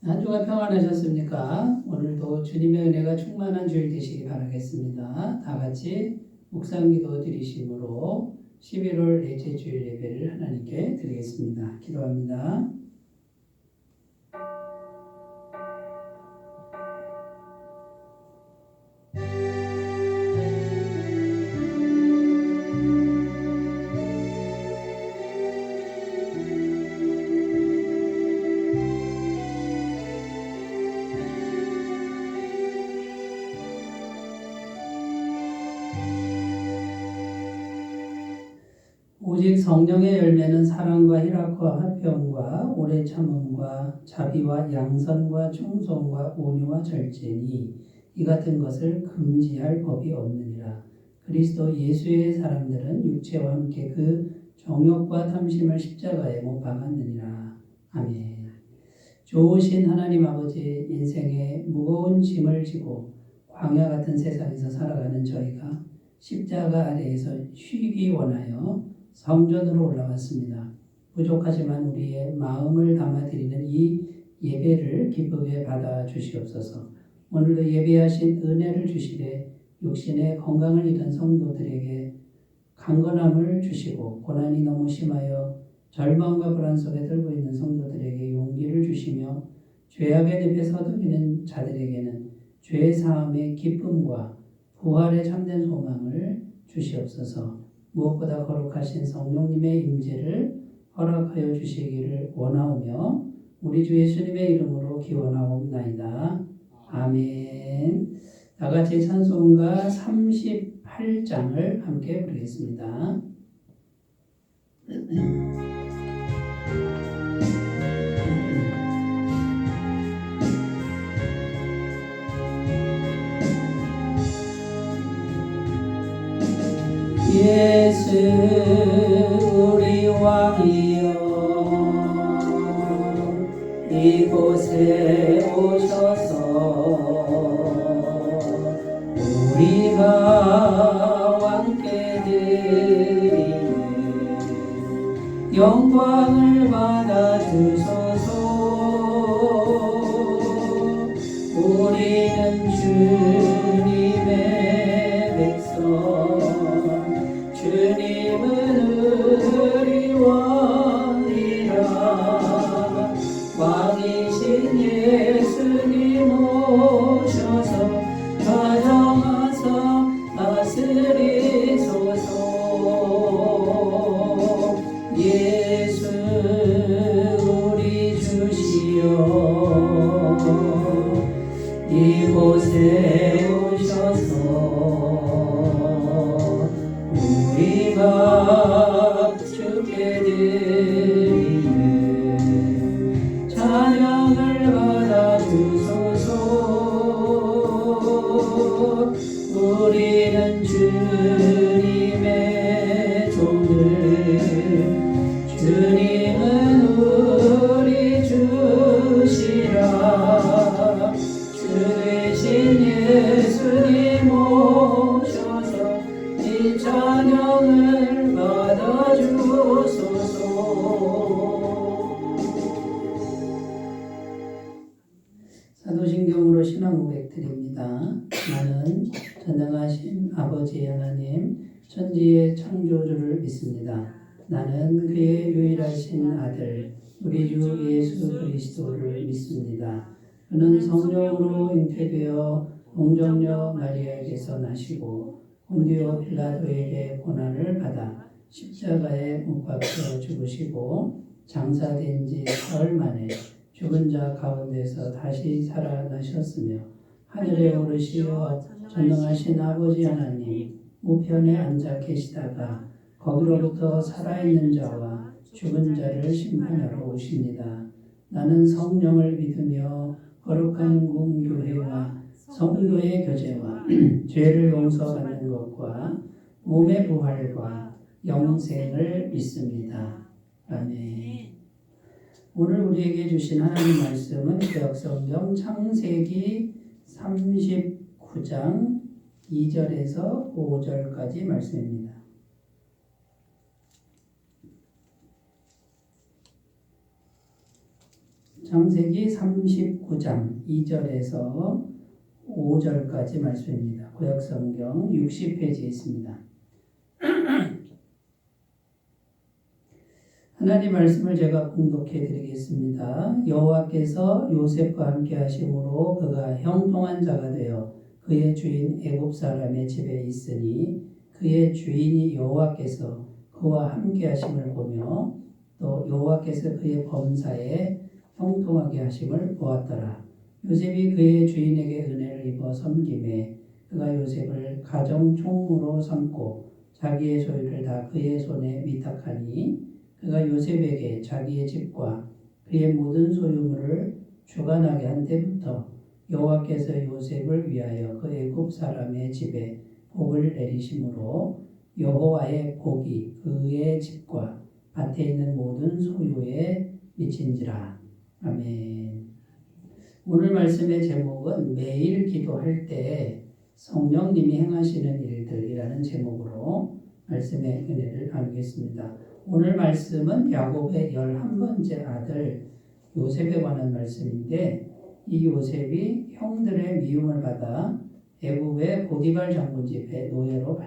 한 주간 평안하셨습니까? 오늘도 주님의 은혜가 충만한 주일 되시기 바라겠습니다. 다 같이 묵상기도 드리심으로 11월 넷째 주일 예배를 하나님께 드리겠습니다. 기도합니다. 오직 성령의 열매는 사랑과 희락과 화평과 오래 참음과 자비와 양선과 충성과 온유와 절제니 이 같은 것을 금지할 법이 없느니라. 그리스도 예수의 사람들은 육체와 함께 그 정욕과 탐심을 십자가에 못 박았느니라. 아멘. 좋으신 하나님 아버지, 인생의 무거운 짐을 지고 광야 같은 세상에서 살아가는 저희가 십자가 아래에서 쉬기 원하여 성전으로 올라왔습니다. 부족하지만 우리의 마음을 담아드리는 이 예배를 기쁘게 받아 주시옵소서. 오늘도 예배하신 은혜를 주시되 육신의 건강을 잃은 성도들에게 강건함을 주시고 고난이 너무 심하여 절망과 불안 속에 들고 있는 성도들에게 용기를 주시며 죄악의 늪에 서덕이는 자들에게는 죄 사함의 기쁨과 부활의 참된 소망을 주시옵소서. 무엇보다 거룩하신 성령님의 임재를 허락하여 주시기를 원하오며 우리 주 예수님의 이름으로 기원하옵나이다. 아멘. 다같이 찬송가 38장을 함께 부르겠습니다. 예수 우리 왕이여 이곳에 오셔서 우리가 왕께 드리는 영광을 받아 주소서. 우리는 주님의 백성, 주님은 우리 왕이라. 왕이신 예수님 오셔서 가정하사 다스리소서. 예수 우리 주시여 이곳에 오셔서 우리가 주께 드리는 찬양을 받아 주소서. 우리는 주님의 종들, 주님은 우리 주시라. 주 되신 예수님 오셔서 이 찬양을 받아 주소서. 사도신경으로 신앙 고백 드립니다. 나는 전능하신 아버지 하나님 천지의 창조주를 믿습니다. 나는 그의 유일하신 아들 우리 주 예수 그리스도를 믿습니다. 그는 성령으로 잉태되어 동정녀 마리아에게서 나시고 본디오 빌라도에게 고난을 받아 십자가에 못 박혀 죽으시고 장사된 지 사흘 만에 죽은 자 가운데서 다시 살아나셨으며 하늘에 오르시어 전능하신 아버지 하나님 우편에 앉아 계시다가 거기로부터 살아있는 자와 죽은 자를 심판하러 오십니다. 나는 성령을 믿으며 거룩한 공교회와 성도의 교제와 죄를 용서받는 것과 몸의 부활과 영생을 믿습니다. 아멘. 오늘 우리에게 주신 하나님 말씀은 구약성경 창세기 39장 2절에서 5절까지 말씀입니다. 창세기 39장 2절에서 5절까지 말씀입니다. 구약성경 60페이지에 있습니다. 하나님 말씀을 제가 공독해 드리겠습니다. 여호와께서 요셉과 함께 하심으로 그가 형통한 자가 되어 그의 주인 애굽 사람의 집에 있으니 그의 주인이 여호와께서 그와 함께 하심을 보며 또 여호와께서 그의 범사에 형통하게 하심을 보았더라. 요셉이 그의 주인에게 은혜를 입어 섬김에 그가 요셉을 가정 총무로 삼고 자기의 소유를 다 그의 손에 위탁하니 그가 요셉에게 자기의 집과 그의 모든 소유물을 주관하게 한 때부터 여호와께서 요셉을 위하여 그 애굽 사람의 집에 복을 내리심으로 여호와의 복이 그의 집과 밭에 있는 모든 소유에 미친지라. 아멘. 오늘 말씀의 제목은 매일 기도할 때 성령님이 행하시는 일들이라는 제목으로 말씀의 은혜를 나누겠습니다. 오늘 말씀은 야곱의 11번째 아들 요셉에 관한 말씀인데 이 요셉이 형들의 미움을 받아 애굽의 보디발 장군 집에 노예로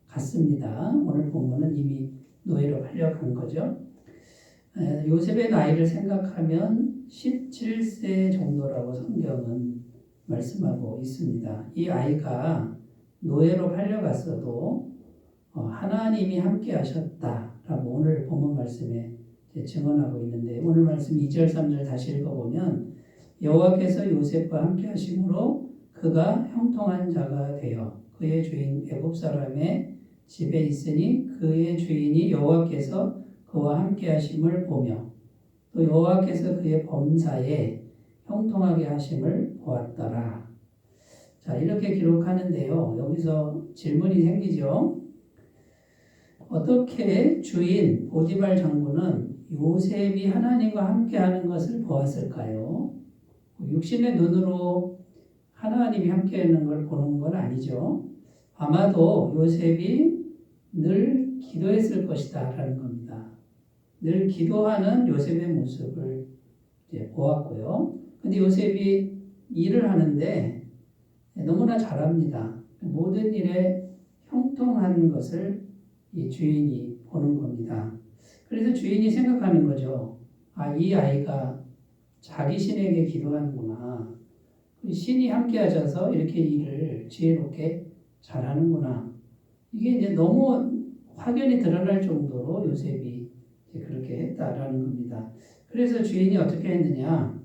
팔려갔습니다. 오늘 본문은 이미 노예로 팔려간 거죠. 요셉의 나이를 생각하면 17세 정도라고 성경은 말씀하고 있습니다. 이 아이가 노예로 팔려갔어도 하나님이 함께 하셨다라고 오늘 본문 말씀에 증언하고 있는데 오늘 말씀 2절 3절 다시 읽어보면 여호와께서 요셉과 함께 하심으로 그가 형통한 자가 되어 그의 주인 애굽 사람의 집에 있으니 그의 주인이 여호와께서 그와 함께 하심을 보며 또 여호와께서 그의 범사에 형통하게 하심을 보았더라. 자, 이렇게 기록하는데요. 여기서 질문이 생기죠. 어떻게 주인 보디발 장군은 요셉이 하나님과 함께하는 것을 보았을까요? 육신의 눈으로 하나님이 함께하는 걸 보는 건 아니죠. 아마도 요셉이 늘 기도했을 것이다 라는 겁니다. 늘 기도하는 요셉의 모습을 이제 보았고요. 근데 요셉이 일을 하는데 너무나 잘합니다. 모든 일에 형통한 것을 이 주인이 보는 겁니다. 그래서 주인이 생각하는 거죠. 아, 이 아이가 자기 신에게 기도하는구나. 신이 함께 하셔서 이렇게 일을 지혜롭게 잘하는구나. 이게 이제 너무 확연히 드러날 정도로 요셉이 그렇게 했다라는 겁니다. 그래서 주인이 어떻게 했느냐.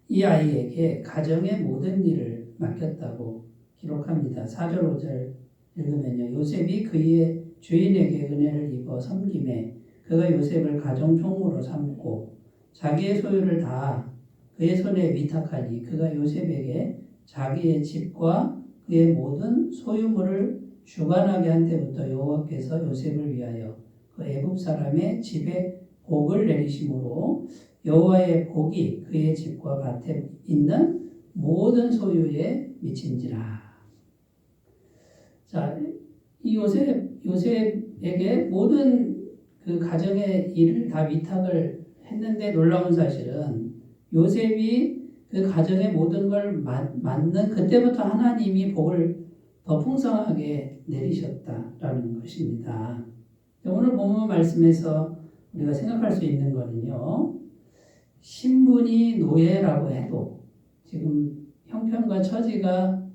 이 아이에게 가정의 모든 일을 맡겼다고 기록합니다. 4절 5절 읽으면요. 요셉이 그의 주인에게 은혜를 입어 섬김에 그가 요셉을 가정 총무로 삼고 자기의 소유를 다 그의 손에 위탁하니 그가 요셉에게 자기의 집과 그의 모든 소유물을 주관하게 한 때부터 여호와께서 요셉을 위하여 그 애굽 사람의 집에 복을 내리심으로 여호와의 복이 그의 집과 밭에 있는 모든 소유에 미친지라. 자, 이 요셉에게 모든 그 가정의 일을 다 위탁을 했는데 놀라운 사실은 요셉이 그 가정의 모든 걸 맡는 그때부터 하나님이 복을 더 풍성하게 내리셨다라는 것입니다. 오늘 본문 말씀에서 우리가 생각할 수 있는 거는요. 신분이 노예라고 해도 지금 형편과 처지가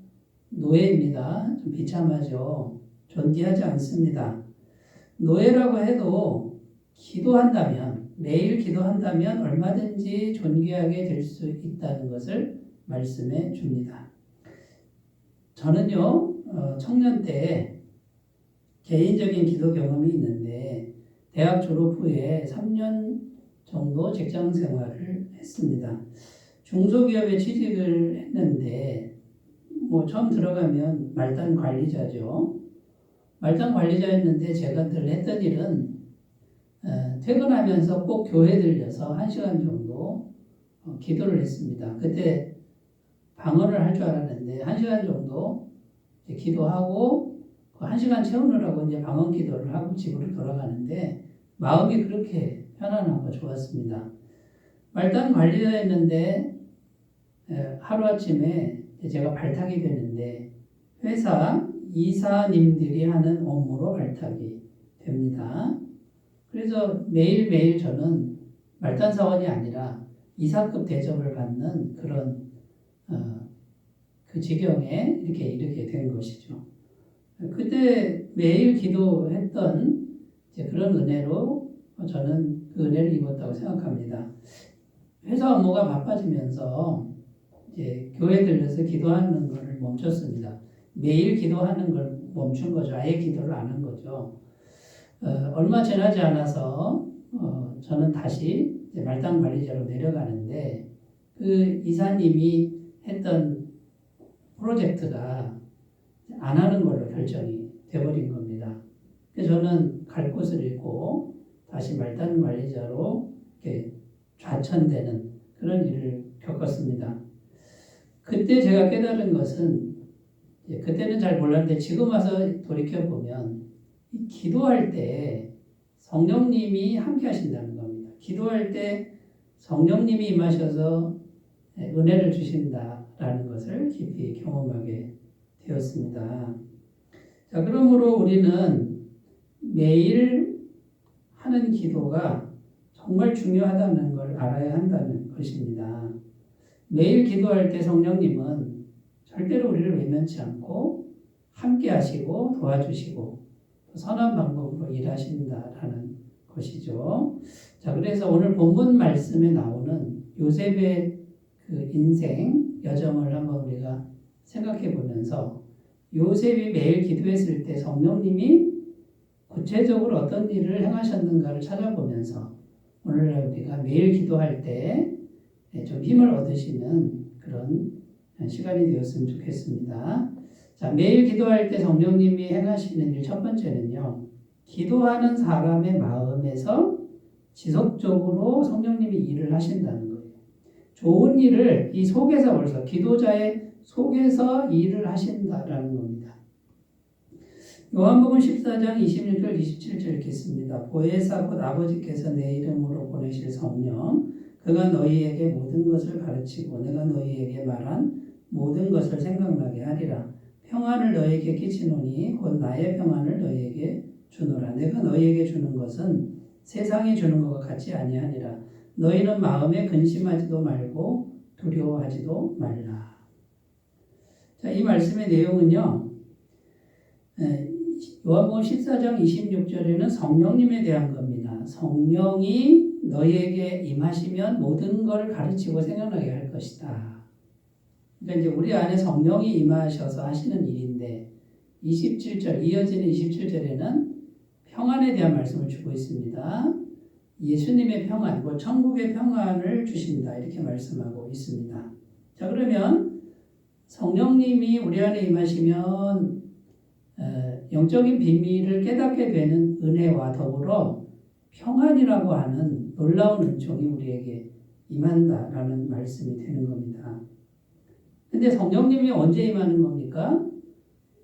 노예입니다. 좀 비참하죠. 존귀하지 않습니다. 노예라고 해도 기도한다면 매일 기도한다면 얼마든지 존귀하게 될 수 있다는 것을 말씀해 줍니다. 저는요 청년 때 개인적인 기도 경험이 있는데 대학 졸업 후에 3년 정도 직장 생활을 했습니다. 중소기업에 취직을 했는데 처음 들어가면 말단 관리자죠. 말단 관리자였는데 제가 늘 했던 일은 퇴근하면서 꼭 교회 들려서 1시간 정도 기도를 했습니다. 그때 방언을 할 줄 알았는데 1시간 정도 기도하고 그 1시간 채우느라고 이제 방언 기도를 하고 집으로 돌아가는데 마음이 그렇게 편안하고 좋았습니다. 말단 관리자였는데 하루아침에 제가 발탁이 되는데 회사 이사님들이 하는 업무로 발탁이 됩니다. 그래서 매일매일 저는 말단 사원이 아니라 이사급 대접을 받는 그런 그 지경에 이렇게 이르게 된 것이죠. 그때 매일 기도했던 그런 은혜로 저는 그 은혜를 입었다고 생각합니다. 회사 업무가 바빠지면서 이제 교회 들려서 기도하는 것을 멈췄습니다. 매일 기도하는 걸 멈춘 거죠. 아예 기도를 안 한 거죠. 얼마 지나지 않아서 저는 다시 말단 관리자로 내려가는데 그 이사님이 했던 프로젝트가 안 하는 걸로 결정이 돼버린 겁니다. 그래서 저는 갈 곳을 잃고 다시 말단 관리자로 이렇게 좌천되는 그런 일을 겪었습니다. 그때 제가 깨달은 것은 그때는 잘 몰랐는데 지금 와서 돌이켜보면 기도할 때 성령님이 함께 하신다는 겁니다. 기도할 때 성령님이 임하셔서 은혜를 주신다라는 것을 깊이 경험하게 되었습니다. 자, 그러므로 우리는 매일 하는 기도가 정말 중요하다는 걸 알아야 한다는 것입니다. 매일 기도할 때 성령님은 절대로 우리를 외면치 않고 함께 하시고 도와주시고 선한 방법으로 일하신다라는 것이죠. 자, 그래서 오늘 본문 말씀에 나오는 요셉의 그 인생 여정을 한번 우리가 생각해 보면서 요셉이 매일 기도했을 때 성령님이 구체적으로 어떤 일을 행하셨는가를 찾아보면서 오늘날 우리가 매일 기도할 때 좀 힘을 얻으시는 그런 시간이 되었으면 좋겠습니다. 자, 매일 기도할 때 성령님이 행하시는 일 첫 번째는요. 기도하는 사람의 마음에서 지속적으로 성령님이 일을 하신다는 거예요. 좋은 일을 이 속에서 벌써 기도자의 속에서 일을 하신다라는 겁니다. 요한복음 14장 26절 27절 읽겠습니다. 보혜사 곧 아버지께서 내 이름으로 보내실 성령 그가 너희에게 모든 것을 가르치고 내가 너희에게 말한 모든 것을 생각나게 하리라. 평안을 너희에게 끼치노니 곧 나의 평안을 너희에게 주노라. 내가 너희에게 주는 것은 세상이 주는 것과 같이 아니하니라. 너희는 마음에 근심하지도 말고 두려워하지도 말라. 자, 이 말씀의 내용은요. 요한복음 14장 26절에는 성령님에 대한 겁니다. 성령이 너희에게 임하시면 모든 것을 가르치고 생각나게 할 것이다. 그러니까 이제 우리 안에 성령이 임하셔서 하시는 일인데 27절 이어지는 27절에는 평안에 대한 말씀을 주고 있습니다. 예수님의 평안, 뭐 천국의 평안을 주신다 이렇게 말씀하고 있습니다. 자, 그러면 성령님이 우리 안에 임하시면 영적인 비밀을 깨닫게 되는 은혜와 더불어 평안이라고 하는 놀라운 은총이 우리에게 임한다라는 말씀이 되는 겁니다. 근데 성령님이 언제 임하는 겁니까?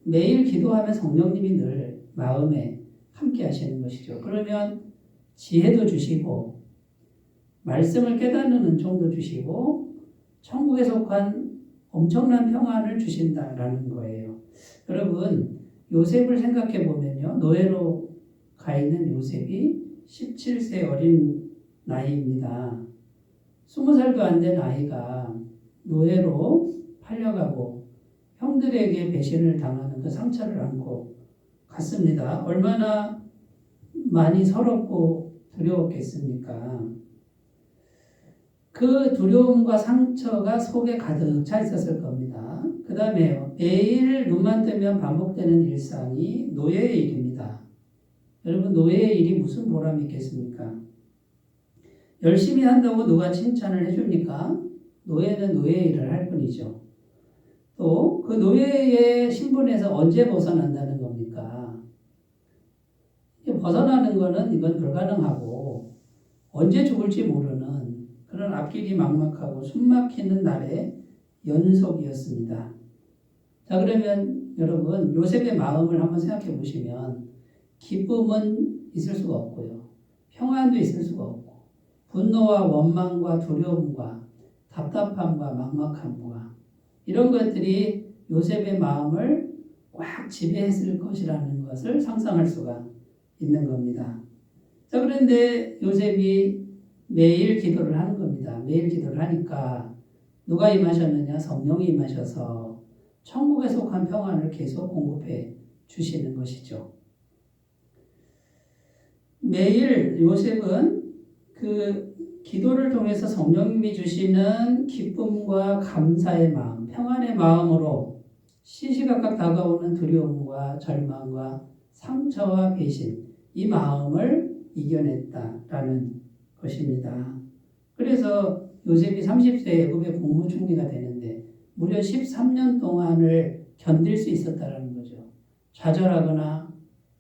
매일 기도하면 성령님이 늘 마음에 함께 하시는 것이죠. 그러면 지혜도 주시고 말씀을 깨닫는 은총도 주시고 천국에 속한 엄청난 평안을 주신다라는 거예요. 여러분 요셉을 생각해 보면요. 노예로 가 있는 요셉이 17세 어린 나이입니다. 20살도 안 된 아이가 노예로 팔려가고 형들에게 배신을 당하는 그 상처를 안고 갔습니다. 얼마나 많이 서럽고 두려웠겠습니까? 그 두려움과 상처가 속에 가득 차 있었을 겁니다. 그 다음에 매일 눈만 뜨면 반복되는 일상이 노예의 일입니다. 여러분 노예의 일이 무슨 보람이 있겠습니까? 열심히 한다고 누가 칭찬을 해줍니까? 노예는 노예의 일을 할 뿐이죠. 또 그 노예의 신분에서 언제 벗어난다는 겁니까? 벗어나는 거는 이건 불가능하고 언제 죽을지 모르는 그런 앞길이 막막하고 숨막히는 날의 연속이었습니다. 자, 그러면 여러분 요셉의 마음을 한번 생각해 보시면 기쁨은 있을 수가 없고요. 평안도 있을 수가 없고 분노와 원망과 두려움과 답답함과 막막함과 이런 것들이 요셉의 마음을 꽉 지배했을 것이라는 것을 상상할 수가 있는 겁니다. 자, 그런데 요셉이 매일 기도를 하는 겁니다. 매일 기도를 하니까 누가 임하셨느냐? 성령이 임하셔서 천국에 속한 평안을 계속 공급해 주시는 것이죠. 매일 요셉은 그 기도를 통해서 성령님이 주시는 기쁨과 감사의 마음, 평안의 마음으로 시시각각 다가오는 두려움과 절망과 상처와 배신, 이 마음을 이겨냈다라는 것입니다. 그래서 요셉이 30세 애굽의 국무총리가 되는데 무려 13년 동안을 견딜 수 있었다는 거죠. 좌절하거나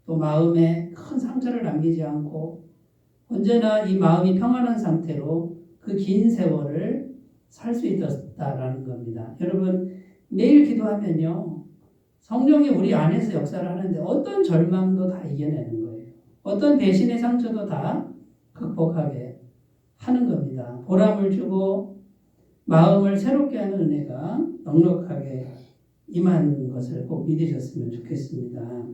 또 마음에 큰 상처를 남기지 않고 언제나 이 마음이 평안한 상태로 그 긴 세월을 살 수 있었다라는 겁니다. 여러분, 매일 기도하면요, 성령이 우리 안에서 역사를 하는데 어떤 절망도 다 이겨내는 거예요. 어떤 배신의 상처도 다 극복하게 하는 겁니다. 보람을 주고 마음을 새롭게 하는 은혜가 넉넉하게 임하는 것을 꼭 믿으셨으면 좋겠습니다.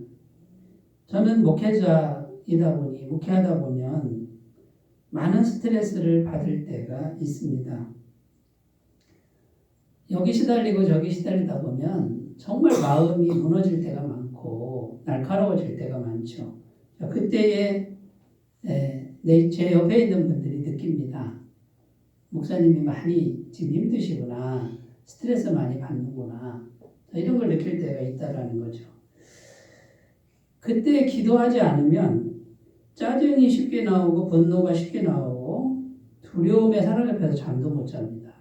저는 목회자이다 보니 목회하다 보면 많은 스트레스를 받을 때가 있습니다. 여기 시달리고 저기 시달리다 보면 정말 마음이 무너질 때가 많고 날카로워질 때가 많죠. 그때에 제 옆에 있는 분들이 느낍니다. 목사님이 많이 지금 힘드시구나. 스트레스 많이 받는구나. 이런 걸 느낄 때가 있다라는 거죠. 그때 기도하지 않으면 짜증이 쉽게 나오고 분노가 쉽게 나오고 두려움에 사로잡혀서 잠도 못 잡니다.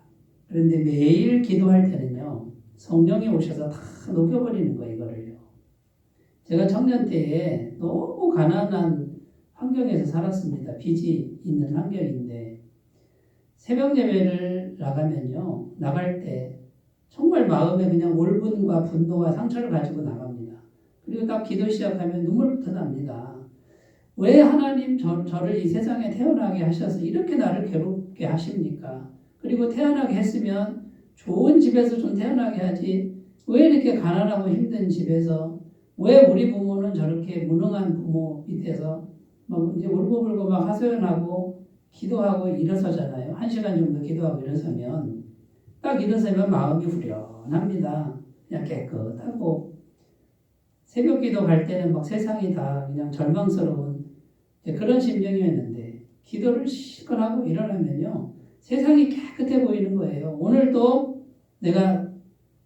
그런데 매일 기도할 때는요, 성령이 오셔서 다 녹여버리는 거예요, 이거를요. 제가 청년 때에 너무 가난한 환경에서 살았습니다. 빚이 있는 환경인데 새벽 예배를 나가면요, 나갈 때 정말 마음에 그냥 울분과 분노와 상처를 가지고 나갑니다. 그리고 딱 기도 시작하면 눈물부터 납니다. 왜 하나님 저를 이 세상에 태어나게 하셔서 이렇게 나를 괴롭게 하십니까? 그리고 태어나게 했으면 좋은 집에서 좀 태어나게 하지, 왜 이렇게 가난하고 힘든 집에서, 왜 우리 부모는 저렇게 무능한 부모 밑에서 막 이제 울고불고 막 하소연하고 기도하고 일어서잖아요. 1시간 정도 기도하고 일어서면, 딱 일어서면 마음이 후련합니다. 그냥 깨끗하고. 새벽 기도 갈 때는 막 세상이 다 그냥 절망스러운 그런 심정이었는데, 기도를 실컷 하고 일어나면요, 세상이 깨끗해 보이는 거예요. 오늘도 내가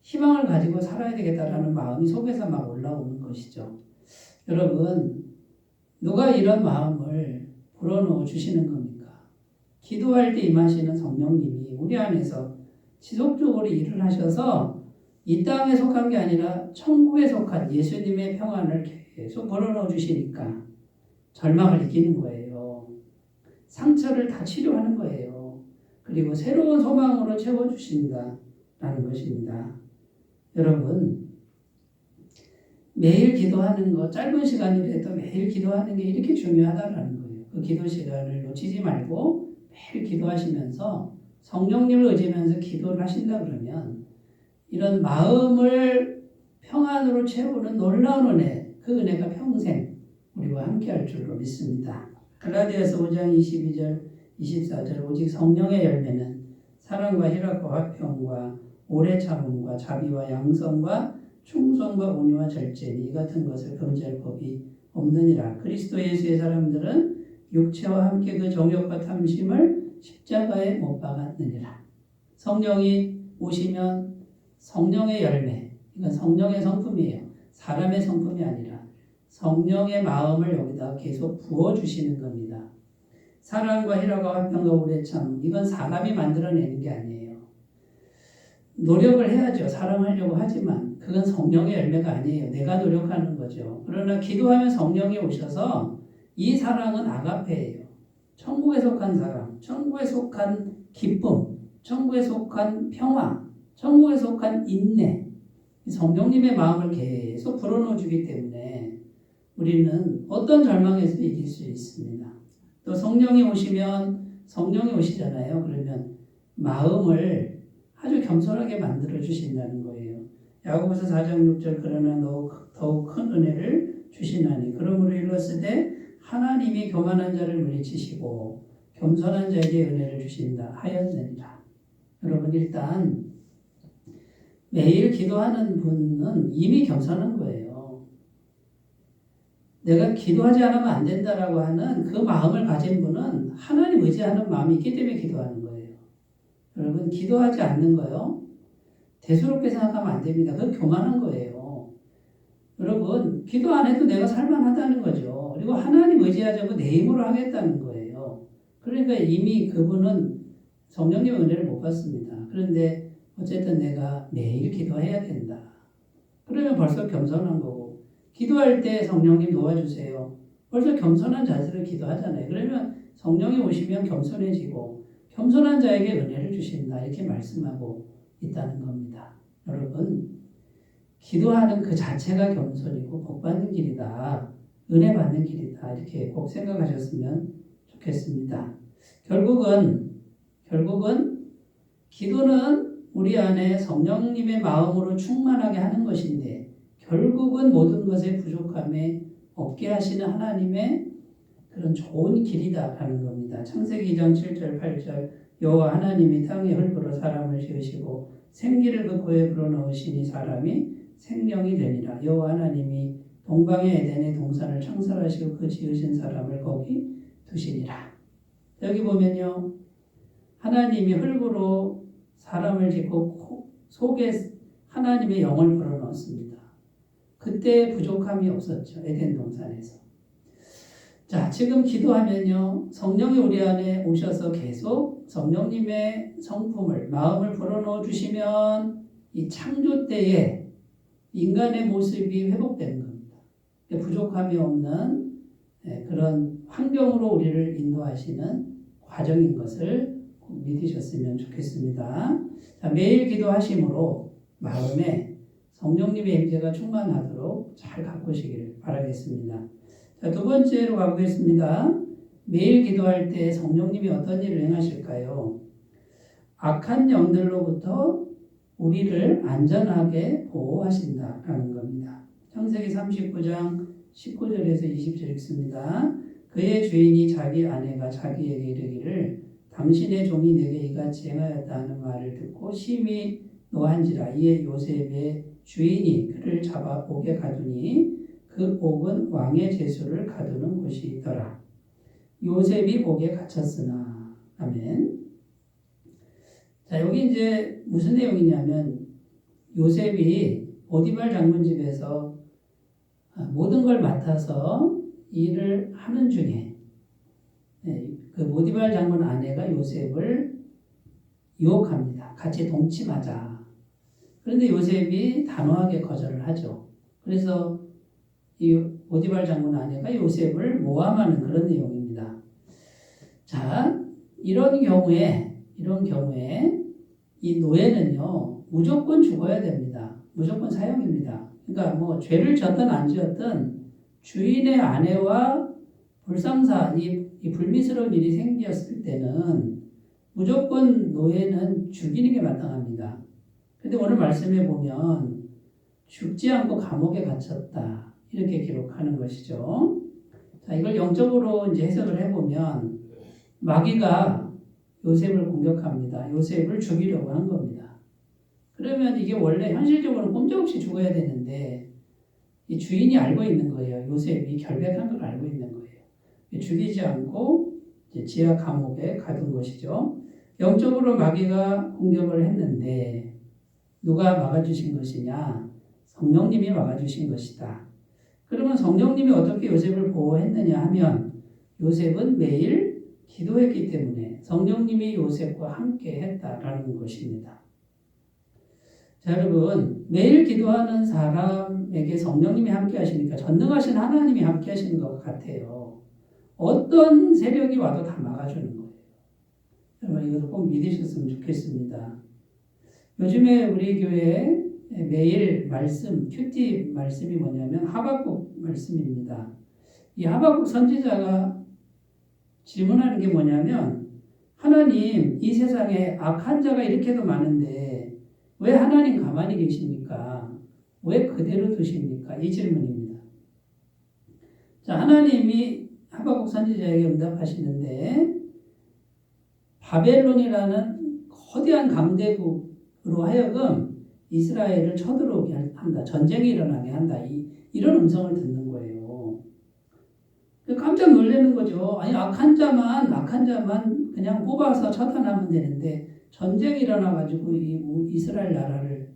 희망을 가지고 살아야 되겠다라는 마음이 속에서 막 올라오는 것이죠. 여러분, 누가 이런 마음을 불어넣어 주시는 겁니까? 기도할 때 임하시는 성령님이 우리 안에서 지속적으로 일을 하셔서 이 땅에 속한 게 아니라 천국에 속한 예수님의 평안을 계속 불어넣어 주시니까 절망을 이기는 거예요. 상처를 다 치료하는 거예요. 그리고 새로운 소망으로 채워주신다라는 것입니다. 여러분, 매일 기도하는 거, 짧은 시간이라도 매일 기도하는 게 이렇게 중요하다라는 거예요. 그 기도 시간을 놓치지 말고 매일 기도하시면서 성령님을 의지하면서 기도를 하신다 그러면 이런 마음을 평안으로 채우는 놀라운 은혜, 그 은혜가 평생 우리와 함께할 줄로 믿습니다. 갈라디아서 5장 22절 24절 오직 성령의 열매는 사랑과 희락과 화평과 오래 참음과 자비와 양성과 충성과 온유와 절제니 이 같은 것을 금지할 법이 없느니라. 그리스도 예수의 사람들은 육체와 함께 그 정욕과 탐심을 십자가에 못 박았느니라. 성령이 오시면 성령의 열매, 이건 성령의 성품이에요. 사람의 성품이 아니라 성령의 마음을 여기다 계속 부어주시는 겁니다. 사랑과 희락과 화평과 오래 참, 이건 사람이 만들어내는 게 아니에요. 노력을 해야죠. 사랑하려고 하지만 그건 성령의 열매가 아니에요. 내가 노력하는 거죠. 그러나 기도하면 성령이 오셔서 이 사랑은 아가페예요. 천국에 속한 사랑, 천국에 속한 기쁨, 천국에 속한 평화, 천국에 속한 인내, 성령님의 마음을 계속 불어넣어 주기 때문에 우리는 어떤 절망에서도 이길 수 있습니다. 또 성령이 오시면 성령이 오시잖아요. 그러면 마음을 아주 겸손하게 만들어 주신다는 거예요. 야고보서 4장 6절 그러나 더욱 큰 은혜를 주시나니 그러므로 일렀으되 하나님이 교만한 자를 물리치시고 겸손한 자에게 은혜를 주신다 하였느니라. 여러분 일단 매일 기도하는 분은 이미 겸손한 거예요. 내가 기도하지 않으면 안 된다라고 하는 그 마음을 가진 분은 하나님 의지하는 마음이 있기 때문에 기도하는 거예요. 여러분 기도하지 않는 거요. 대수롭게 생각하면 안 됩니다. 그건 교만한 거예요. 여러분 기도 안 해도 내가 살만하다는 거죠. 그리고 하나님 의지하자고 내 힘으로 하겠다는 거예요. 그러니까 이미 그분은 성령님의 은혜를 못 받습니다. 그런데 어쨌든 내가 매일 기도해야 된다. 그러면 벌써 겸손한 거고 기도할 때 성령님 도와주세요. 벌써 겸손한 자세로 기도하잖아요. 그러면 성령이 오시면 겸손해지고 겸손한 자에게 은혜를 주신다. 이렇게 말씀하고 있다는 겁니다. 여러분 기도하는 그 자체가 겸손이고 복받는 길이다. 은혜 받는 길이다. 이렇게 꼭 생각하셨으면 좋겠습니다. 결국은 기도는 우리 안에 성령님의 마음으로 충만하게 하는 것인데 결국은 모든 것의 부족함에 없게 하시는 하나님의 그런 좋은 길이다라는 겁니다. 창세기 2장 7절 8절 여호와 하나님이 땅의 흙으로 사람을 지으시고 생기를 그 코에 불어넣으시니 사람이 생명이 되니라. 여호와 하나님이 동방의 에덴의 동산을 창설하시고 그 지으신 사람을 거기 두시니라. 여기 보면요. 하나님이 흙으로 사람을 짓고 속에 하나님의 영을 불어넣었습니다. 그때 부족함이 없었죠. 에덴 동산에서. 자, 지금 기도하면요. 성령이 우리 안에 오셔서 계속 성령님의 성품을, 마음을 불어넣어 주시면 이 창조 때에 인간의 모습이 회복되는 겁니다. 부족함이 없는 그런 환경으로 우리를 인도하시는 과정인 것을 꼭 믿으셨으면 좋겠습니다. 자, 매일 기도하심으로 마음에 성령님의 임재가 충만하도록 잘 가꾸시기를 바라겠습니다. 자, 두 번째로 가보겠습니다. 매일 기도할 때 성령님이 어떤 일을 행하실까요? 악한 영들로부터 우리를 안전하게 보호하신다라는 겁니다. 창세기 39장 19절에서 20절 읽습니다. 그의 주인이 자기 아내가 자기에게 이르기를 당신의 종이 내게 이같이 행하였다 하는 말을 듣고 심히 노한지라. 이에 요셉의 주인이 그를 잡아 옥에 가두니 그 옥은 왕의 제수를 가두는 곳이 있더라. 요셉이 옥에 갇혔으나. 아멘. 자, 여기 이제 무슨 내용이냐면 요셉이 보디발 장군 집에서 모든 걸 맡아서 일을 하는 중에 그 보디발 장군 아내가 요셉을 유혹합니다. 같이 동침하자. 그런데 요셉이 단호하게 거절을 하죠. 그래서 이 보디발 장군 아내가 요셉을 모함하는 그런 내용입니다. 자, 이런 경우에 이 노예는요 무조건 죽어야 됩니다. 무조건 사형입니다. 그러니까 뭐 죄를 졌든 안 지었든 주인의 아내와 불상사 이 불미스러운 일이 생겼을 때는 무조건 노예는 죽이는 게 마땅합니다. 근데 오늘 말씀에 보면 죽지 않고 감옥에 갇혔다 이렇게 기록하는 것이죠. 자, 이걸 영적으로 이제 해석을 해보면 마귀가 요셉을 공격합니다. 요셉을 죽이려고 한 겁니다. 그러면 이게 원래 현실적으로는 꼼짝없이 죽어야 되는데 이 주인이 알고 있는 거예요. 요셉이 결백한 걸 알고 있는 거예요. 죽이지 않고 이제 지하 감옥에 가둔 것이죠. 영적으로 마귀가 공격을 했는데 누가 막아주신 것이냐? 성령님이 막아주신 것이다. 그러면 성령님이 어떻게 요셉을 보호했느냐 하면 요셉은 매일 기도했기 때문에 성령님이 요셉과 함께 했다라는 것입니다. 자, 여러분 매일 기도하는 사람에게 성령님이 함께 하시니까 전능하신 하나님이 함께 하시는 것 같아요. 어떤 세력이 와도 다 막아주는 거예요. 여러분 이것을 꼭 믿으셨으면 좋겠습니다. 요즘에 우리 교회 매일 말씀, 큐티 말씀이 뭐냐면 하박국 말씀입니다. 이 하박국 선지자가 질문하는 게 뭐냐면 하나님, 이 세상에 악한 자가 이렇게도 많은데 왜 하나님 가만히 계십니까? 왜 그대로 두십니까? 이 질문입니다. 자, 하나님이 하박국 선지자에게 응답하시는데 바벨론이라는 거대한 강대국으로 하여금 이스라엘을 쳐들어오게 한다. 전쟁이 일어나게 한다. 이런 음성을 듣는 거예요. 깜짝 놀라는 거죠. 아니, 악한 자만 그냥 뽑아서 처단하면 되는데 전쟁이 일어나가지고 이스라엘 나라를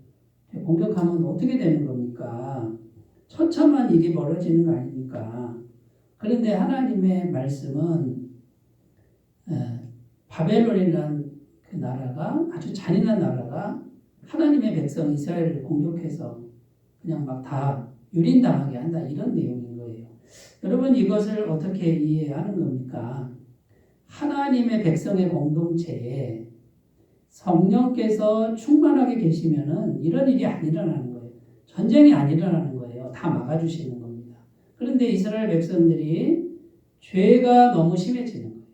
공격하면 어떻게 되는 겁니까? 처참한 일이 벌어지는 거 아닙니까? 그런데 하나님의 말씀은 바벨론이라는 그 나라가 아주 잔인한 나라가 하나님의 백성 이스라엘을 공격해서 그냥 막 다 유린당하게 한다. 이런 내용인 거예요. 여러분 이것을 어떻게 이해하는 겁니까? 하나님의 백성의 공동체에 성령께서 충만하게 계시면은 이런 일이 안 일어나는 거예요. 전쟁이 안 일어나는 거예요. 다 막아주시는 겁니다. 그런데 이스라엘 백성들이 죄가 너무 심해지는 거예요.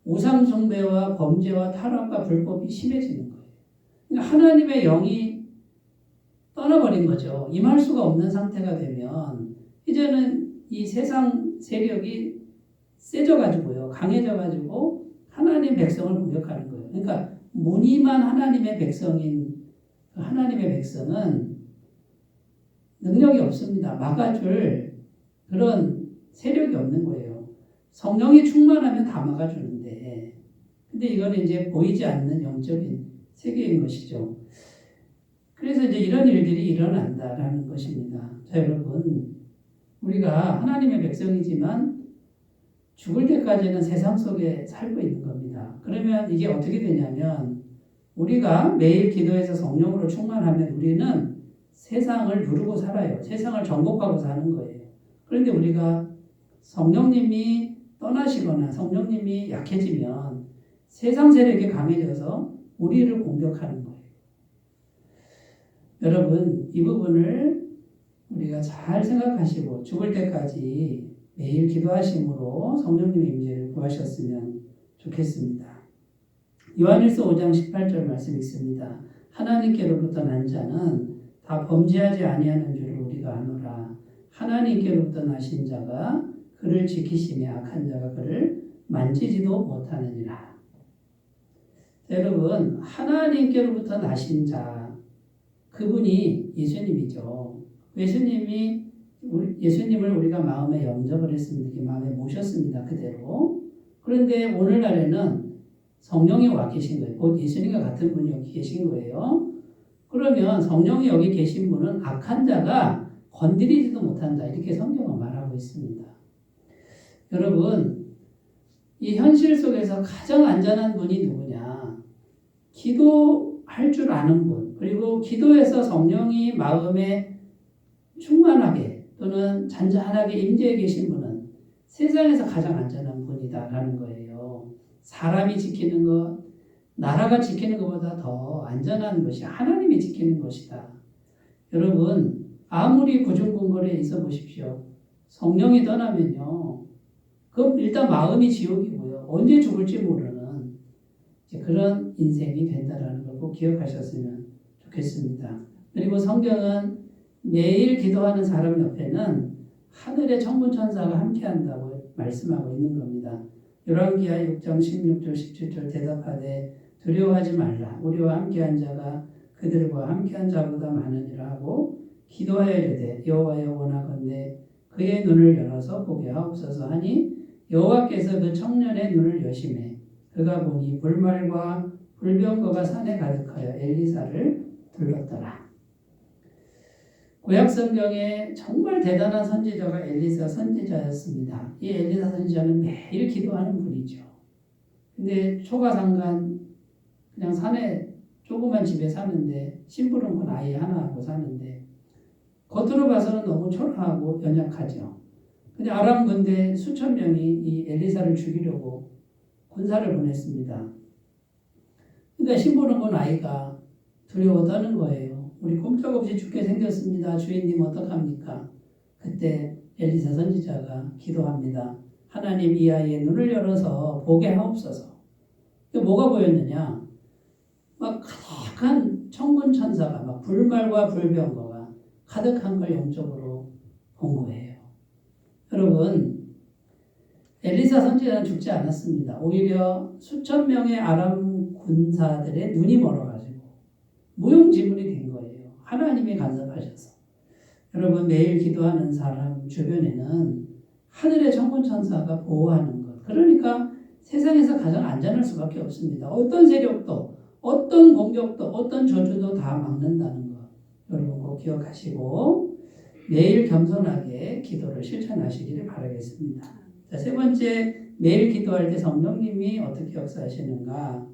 우상 숭배와 범죄와 타락과 불법이 심해지는 거예요. 그러니까 하나님의 영이 떠나버린 거죠. 임할 수가 없는 상태가 되면 이제는 이 세상 세력이 세져가지고요. 강해져가지고 하나님 백성을 공격하는 거예요. 그러니까 무늬만 하나님의 백성인 하나님의 백성은 능력이 없습니다. 막아줄 그런 세력이 없는 거예요. 성령이 충만하면 다 막아주는데 근데 이건 이제 보이지 않는 영적인 세계인 것이죠. 그래서 이제 이런 일들이 일어난다라는 것입니다. 자, 여러분, 우리가 하나님의 백성이지만 죽을 때까지는 세상 속에 살고 있는 겁니다. 그러면 이게 어떻게 되냐면 우리가 매일 기도해서 성령으로 충만하면 우리는 세상을 누르고 살아요. 세상을 정복하고 사는 거예요. 그런데 우리가 성령님이 떠나시거나 성령님이 약해지면 세상 세력이 강해져서 우리를 공격하는 거예요. 여러분, 이 부분을 우리가 잘 생각하시고 죽을 때까지 매일 기도하심으로 성령님의 임재를 구하셨으면 좋겠습니다. 요한일서 5장 18절 말씀 있습니다. 하나님께로부터 난 자는 다 범죄하지 아니하는 줄을 우리가 아노라. 하나님께로부터 나신 자가 그를 지키시며 악한 자가 그를 만지지도 못하느니라. 여러분, 하나님께로부터 나신 자 그분이 예수님이죠. 예수님을 우리가 마음에 영접을 했습니다. 마음에 모셨습니다. 그대로. 그런데 오늘날에는 성령이 와 계신 거예요. 곧 예수님과 같은 분이 여기 계신 거예요. 그러면 성령이 여기 계신 분은 악한 자가 건드리지도 못한다. 이렇게 성경은 말하고 있습니다. 여러분, 이 현실 속에서 가장 안전한 분이 누구냐? 기도할 줄 아는 분, 그리고 기도해서 성령이 마음에 충만하게 또는 잔잔하게 임재해 계신 분은 세상에서 가장 안전한 분이다라는 거예요. 사람이 지키는 것, 나라가 지키는 것보다 더 안전한 것이 하나님이 지키는 것이다. 여러분, 아무리 구중궁궐에 있어 보십시오. 성령이 떠나면요. 그럼 일단 마음이 지옥이고요. 언제 죽을지 모르는 그런 인생이 된다라는 걸 꼭 기억하셨으면 좋겠습니다. 그리고 성경은 매일 기도하는 사람 옆에는 하늘의 천군천사가 함께한다고 말씀하고 있는 겁니다. 열왕기하 6장 16절 17절 대답하되 두려워하지 말라. 우리와 함께한 자가 그들과 함께한 자보다 많으니라 하고 기도하여 이르되 여호와여 원하건대 그의 눈을 열어서 보게 하옵소서 하니 여호와께서 그 청년의 눈을 여시매 그가 보니 불말과 불병거가 산에 가득하여 엘리사를 불렀더라. 구약성경에 정말 대단한 선지자가 엘리사 선지자였습니다. 이 엘리사 선지자는 매일 기도하는 분이죠. 근데 초가상간 그냥 산에 조그만 집에 사는데 심부름꾼 아이 하나하고 사는데 겉으로 봐서는 너무 초라하고 연약하죠. 근데 아람 군대 수천 명이 이 엘리사를 죽이려고 군사를 보냈습니다. 그러니까 심부름꾼 아이가 두려워 떠는 거예요. 우리 꼼짝없이 죽게 생겼습니다. 주인님 어떡합니까? 그때 엘리사 선지자가 기도합니다. 하나님 이 아이의 눈을 열어서 보게 하옵소서. 뭐가 보였느냐? 막 가득한 천군 천사가 막 불말과 불병거가 가득한 걸 영적으로 본 거예요. 여러분, 엘리사 선지자는 죽지 않았습니다. 오히려 수천 명의 아람 군사들의 눈이 멀어가지고 무용지물이 된 거예요. 하나님이 간섭하셔서. 여러분, 매일 기도하는 사람 주변에는 하늘의 천군 천사가 보호하는 것. 그러니까 세상에서 가장 안전할 수밖에 없습니다. 어떤 세력도, 어떤 공격도, 어떤 저주도 다 막는다는 것. 여러분 꼭 기억하시고 매일 겸손하게 기도를 실천하시기를 바라겠습니다. 자, 세 번째, 매일 기도할 때 성령님이 어떻게 역사하시는가?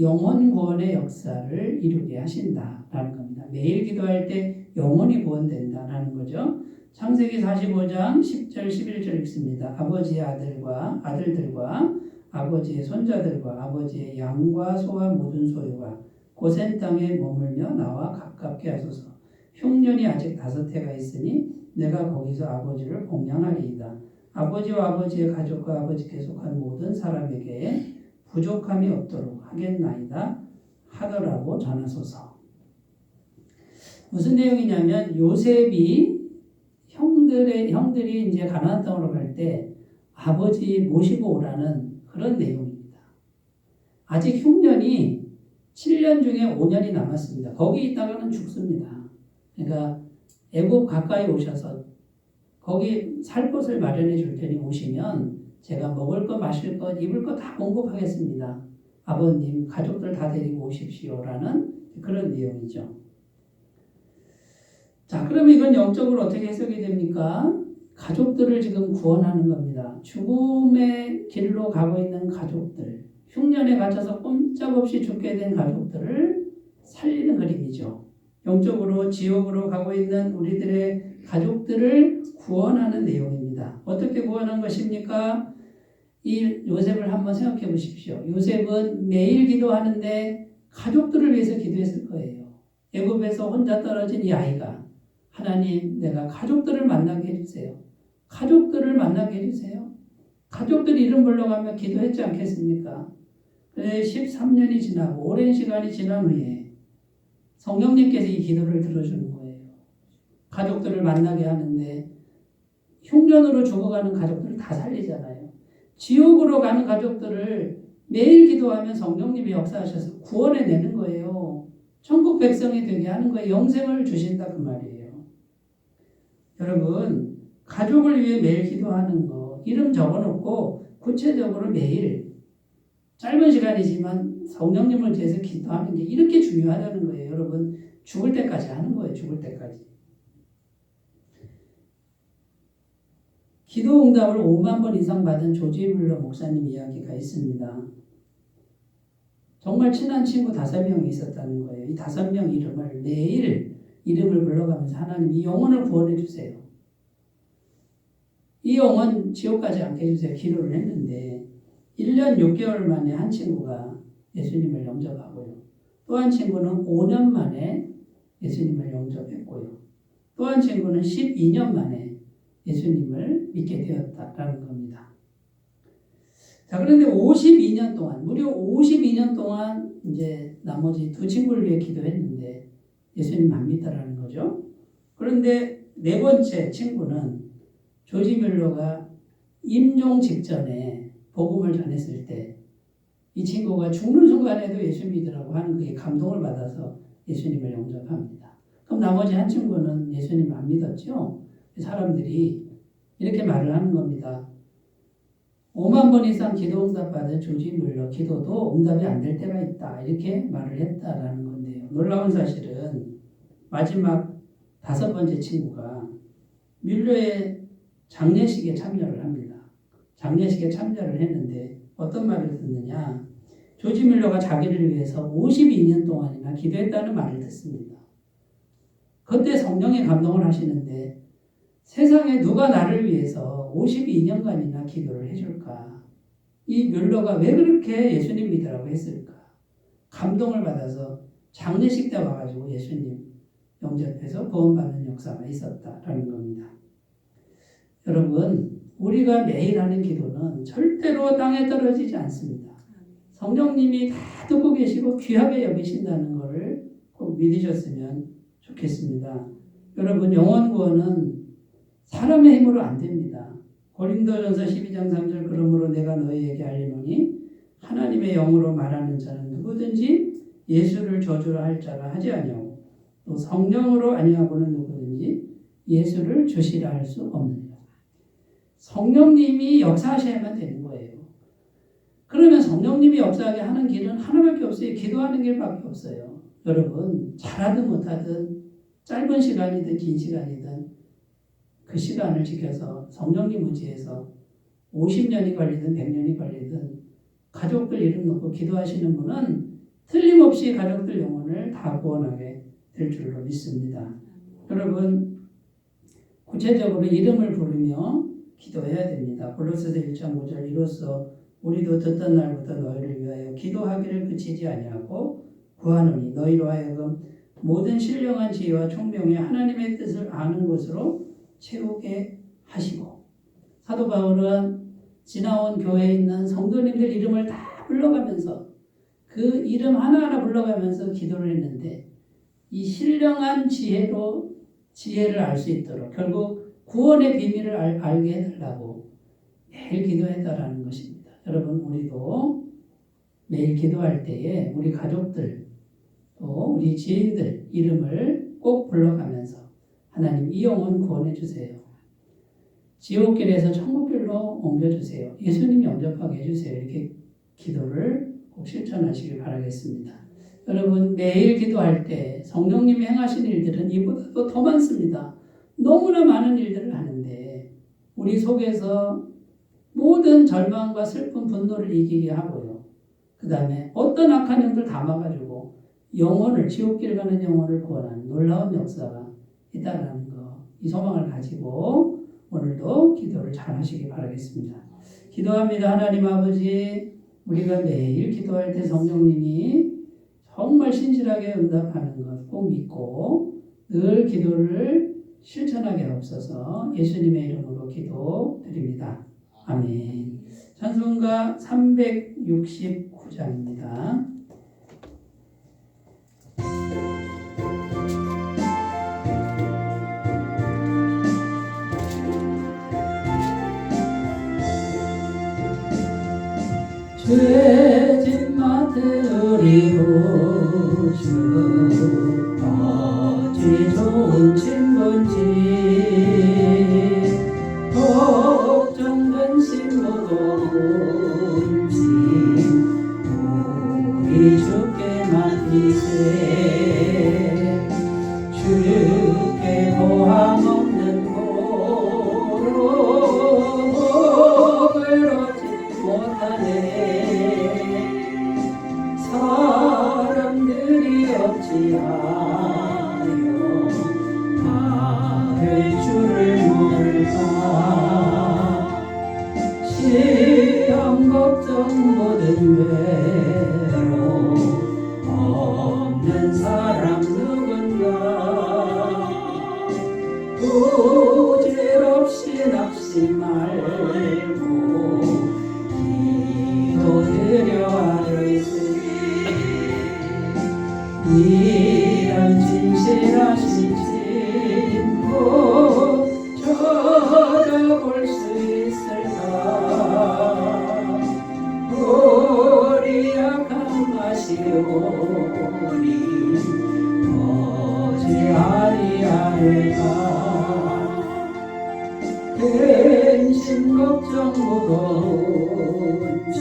영혼 구원의 역사를 이루게 하신다라는 겁니다. 매일 기도할 때 영혼이 구원된다라는 거죠. 창세기 45장 10절 11절 읽습니다. 아버지의 아들과 아들들과 아버지의 손자들과 아버지의 양과 소와 모든 소유가 고센 땅에 머물며 나와 가깝게 하소서. 흉년이 아직 5해가 있으니 내가 거기서 아버지를 공양하리이다. 아버지와 아버지의 가족과 아버지께 속한 모든 사람에게 부족함이 없도록 하겠나이다 하더라고 전하소서. 무슨 내용이냐면 요셉이 형들이 이제 가나안 땅으로 갈 때 아버지 모시고 오라는 그런 내용입니다. 아직 흉년이 7년 중에 5년이 남았습니다. 거기 있다가는 죽습니다. 그러니까 애굽 가까이 오셔서 거기 살 곳을 마련해 줄 테니 오시면 제가 먹을 것, 마실 것, 입을 것 다 공급하겠습니다. 아버님, 가족들 다 데리고 오십시오라는 그런 내용이죠. 자, 그러면 이건 영적으로 어떻게 해석이 됩니까? 가족들을 지금 구원하는 겁니다. 죽음의 길로 가고 있는 가족들, 흉년에 갇혀서 꼼짝없이 죽게 된 가족들을 살리는 그림이죠. 영적으로 지옥으로 가고 있는 우리들의 가족들을 구원하는 내용입니다. 어떻게 구원한 것입니까? 이 요셉을 한번 생각해 보십시오. 요셉은 매일 기도하는데 가족들을 위해서 기도했을 거예요. 애굽에서 혼자 떨어진 이 아이가 하나님, 내가 가족들을 만나게 해주세요. 가족들을 만나게 해주세요. 가족들 이름 불러가며 기도했지 않겠습니까? 그래 13년이 지나고 오랜 시간이 지난 후에 성령님께서 이 기도를 들어주는 거예요. 가족들을 만나게 하는데 흉년으로 죽어가는 가족들을 다 살리잖아요. 지옥으로 가는 가족들을 매일 기도하면 성령님이 역사하셔서 구원해내는 거예요. 천국 백성이 되게 하는 거예요. 영생을 주신다 그 말이에요. 여러분, 가족을 위해 매일 기도하는 거 이름 적어놓고 구체적으로 매일 짧은 시간이지만 성령님을 위해서 기도하는 게 이렇게 중요하다는 거예요. 여러분, 죽을 때까지 하는 거예요. 죽을 때까지. 기도 응답을 5만 번 이상 받은 조지 뮬러 목사님 이야기가 있습니다. 정말 친한 친구 5명이 있었다는 거예요. 이 5명 이름을 매일 이름을 불러가면서 하나님 이 영혼을 구원해 주세요. 이 영혼 지옥 가지 않게 해주세요. 기도를 했는데 1년 6개월 만에 한 친구가 예수님을 영접하고요. 또 한 친구는 5년 만에 예수님을 영접했고요. 또 한 친구는 12년 만에 예수님을 믿게 되었다라는 겁니다. 자, 그런데 52년 동안, 무려 52년 동안 이제 나머지 2 친구를 위해 기도했는데 예수님 안 믿다라는 거죠. 그런데 4번째 친구는 조지 뮬러가 임종 직전에 복음을 전했을 때 이 친구가 죽는 순간에도 예수 믿으라고 하는 그게 감동을 받아서 예수님을 영접합니다. 그럼 나머지 한 친구는 예수님을 안 믿었죠. 사람들이 이렇게 말을 하는 겁니다. 5만 번 이상 기도 응답 받은 조지 뮬러 기도도 응답이 안 될 때가 있다. 이렇게 말을 했다라는 건데요. 놀라운 사실은 마지막 5번째 친구가 뮬러의 장례식에 참여를 합니다. 장례식에 참여를 했는데 어떤 말을 듣느냐. 조지 뮬러가 자기를 위해서 52년 동안이나 기도했다는 말을 듣습니다. 그때 성령의 감동을 하시는데 세상에 누가 나를 위해서 52년간이나 기도를 해줄까? 이 뮬러가 왜 그렇게 예수님 믿으라고 했을까? 감동을 받아서 장례식 때 와가지고 예수님 영접해서 구원받는 역사가 있었다라는 겁니다. 여러분, 우리가 매일 하는 기도는 절대로 땅에 떨어지지 않습니다. 성령님이 다 듣고 계시고 귀하게 여기신다는 것을 꼭 믿으셨으면 좋겠습니다. 여러분, 영혼 구원은 사람의 힘으로 안 됩니다. 고린도전서 12장 3절 그러므로 내가 너희에게 알리노니 하나님의 영으로 말하는 자는 누구든지 예수를 저주라 할 자라 하지 아니하고 또 성령으로 아니하고는 누구든지 예수를 주시라 할 수 없느니라. 성령님이 역사하셔야만 되는 거예요. 그러면 성령님이 역사하게 하는 길은 하나밖에 없어요. 기도하는 길밖에 없어요. 여러분, 잘하든 못하든 짧은 시간이든 긴 시간이든 그 시간을 지켜서 성령님 의지해서 50년이 걸리든 100년이 걸리든 가족들 이름 놓고 기도하시는 분은 틀림없이 가족들 영혼을 다 구원하게 될 줄로 믿습니다. 여러분, 구체적으로 이름을 부르며 기도해야 됩니다. 골로새서 1장 5절 이로써 우리도 듣던 날부터 너희를 위하여 기도하기를 그치지 아니하고 구하노니 너희로 하여금 모든 신령한 지혜와 총명의 하나님의 뜻을 아는 것으로 채우게 하시고. 사도 바울은 지나온 교회에 있는 성도님들 이름을 다 불러가면서 그 이름 하나하나 불러가면서 기도를 했는데 이 신령한 지혜로 지혜를 알 수 있도록 결국 구원의 비밀을 알게 해달라고 매일 기도했다라는 것입니다. 여러분, 우리도 매일 기도할 때에 우리 가족들 또 우리 지인들 이름을 꼭 불러가면서 하나님 이 영혼 구원해 주세요. 지옥길에서 천국길로 옮겨주세요. 예수님 영접하게 해주세요. 이렇게 기도를 꼭 실천하시길 바라겠습니다. 여러분, 매일 기도할 때 성령님이 행하신 일들은 이보다도 더 많습니다. 너무나 많은 일들을 하는데 우리 속에서 모든 절망과 슬픔, 분노를 이기게 하고요. 그 다음에 어떤 악한 영들 담아가지고 영혼을, 지옥길 가는 영혼을 구원하는 놀라운 역사가 있다는 거, 이 소망을 가지고 오늘도 기도를 잘 하시기 바라겠습니다. 기도합니다. 하나님 아버지, 우리가 매일 기도할 때 성령님이 정말 신실하게 응답하는 것 꼭 믿고 늘 기도를 실천하게 하옵소서. 예수님의 이름으로 기도드립니다. 아멘. 찬송가 369장입니다. 죄짐 맡으리고 주 어찌 좋은 친구인지 걱정 근심 무거운지 우리 주께 맡기세. 주께 보함 없는 고로 복을 얻지 못하네. 사람들이 어찌하여 나를 주를 모를까. 시험 걱정 모든 괴로 없는 사람 누군가. 부질없이 낙심 말고 기도드려 아뢰으니 이런 진실하신 친구 찾아볼 수 있을까. 우리 약함 아시오니 어찌하리 아뢰까. 근심 걱정 무거운지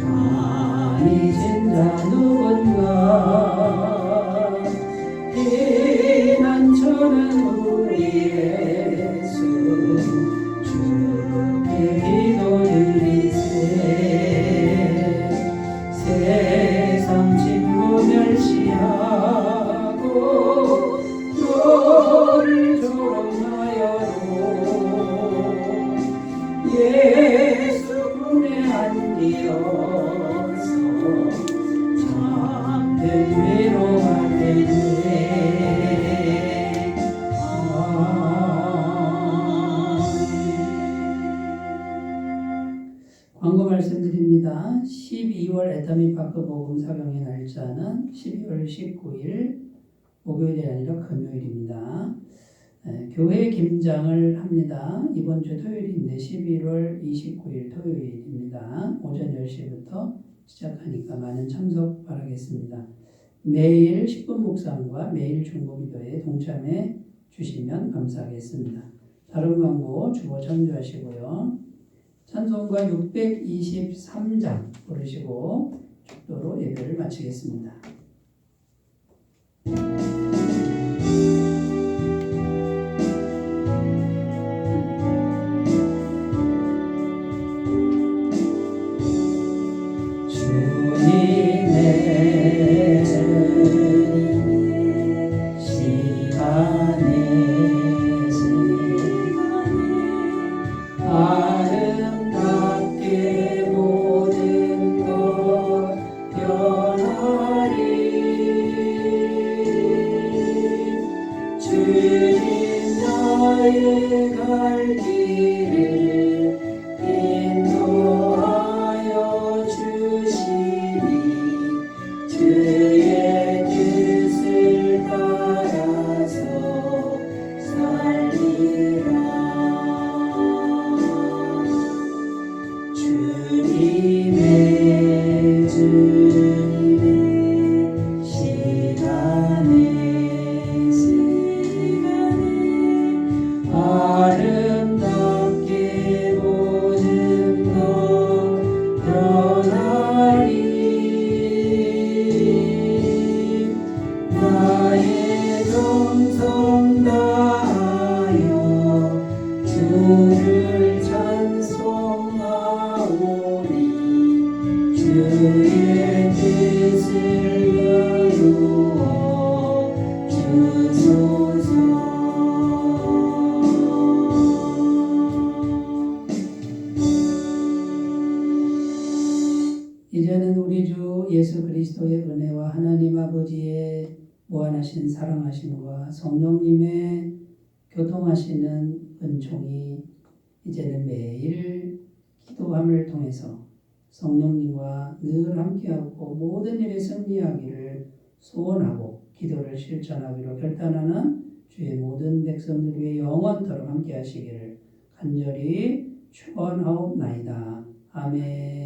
많이 진다 누군가. 피난처는 우리 예수 주께 기도드리세. 세상 친구 멸시하고 너를 조롱하여도 예수 군에 안기어서 참된 위로가 되네. 광고 말씀드립니다. 12월 12월 애터미파크 복음 사경의 날짜는 12월 19일 목요일이 아니라 금요일입니다. 교회 김장을 합니다. 이번 주 토요일인데 11월 29일 토요일입니다. 오전 10시부터 시작하니까 많은 참석 바라겠습니다. 매일 10분 묵상과 매일 중보기도에 동참해 주시면 감사하겠습니다. 다른 광고 주보 참조하시고요. 찬송가 623장 부르시고 축도로 예배를 마치겠습니다. 이제는 우리 주 예수 그리스도의 은혜와 하나님 아버지의 무한하신 사랑하심과 성령님의 교통하시는 은총이 이제는 매일 기도함을 통해서 성령님과 늘 함께하고 모든 일에 승리하기를 소원하고 기도를 실천하기로 결단하는 주의 모든 백성들 위해 영원토록 함께하시기를 간절히 축원하옵나이다. 아멘.